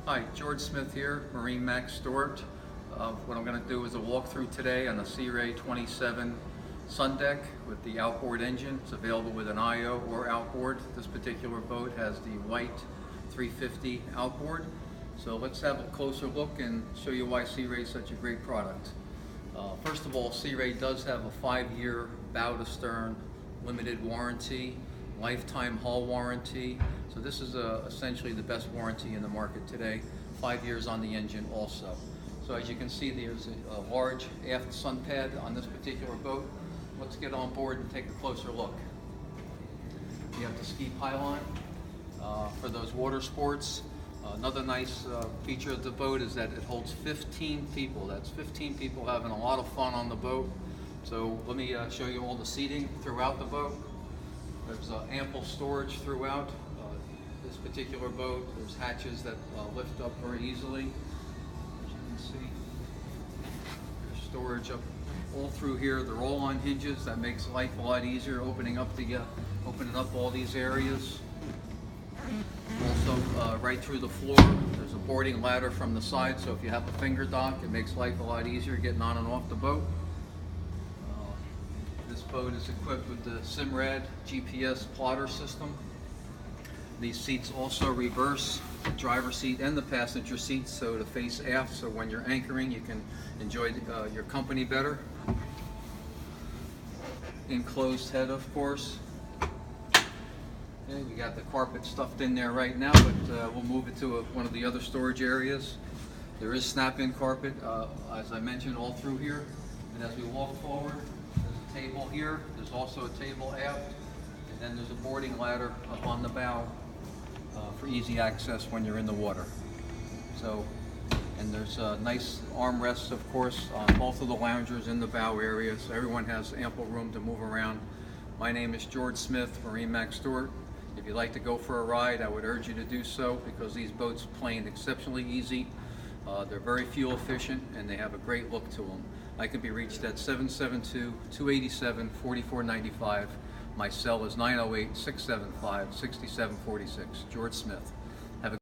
Hi, George Smith here, MarineMax Stuart. What I'm going to do is a walkthrough today on the Sea Ray 27 Sun Deck with the outboard engine. It's available with an IO or outboard. This particular boat has the white 350 outboard. So let's have a closer look and show you why Sea Ray is such a great product. First of all, Sea Ray does have a 5-year bow to stern limited warranty, lifetime hull warranty. So this is essentially the best warranty in the market today. 5 years on the engine also. So as you can see, there's a large aft sun pad on this particular boat. Let's get on board and take a closer look. You have the ski pylon for those water sports. Another nice feature of the boat is that it holds 15 people. That's 15 people having a lot of fun on the boat. So let me show you all the seating throughout the boat. There's ample storage throughout this particular boat. There's hatches that lift up very easily. As you can see, there's storage up all through here. They're all on hinges. That makes life a lot easier, opening up all these areas. Also, right through the floor, there's a boarding ladder from the side. So if you have a finger dock, it makes life a lot easier getting on and off the boat. This boat is equipped with the Simrad GPS plotter system. These seats also reverse, the driver's seat and the passenger seat, so to face aft, so when you're anchoring you can enjoy your company better. Enclosed head, of course. Okay, we got the carpet stuffed in there right now, but we'll move it to one of the other storage areas. There is snap-in carpet, as I mentioned, all through here. And as we walk forward, table here, there's also a table aft, and then there's a boarding ladder up on the bow for easy access when you're in the water. So, and there's nice armrests, of course, on both of the loungers in the bow area, so everyone has ample room to move around. My name is George Smith, MarineMax Stuart. If you'd like to go for a ride, I would urge you to do so, because these boats plane exceptionally easy. They're very fuel efficient and they have a great look to them. I can be reached at 772-287-4495. My cell is 908-675-6746. George Smith.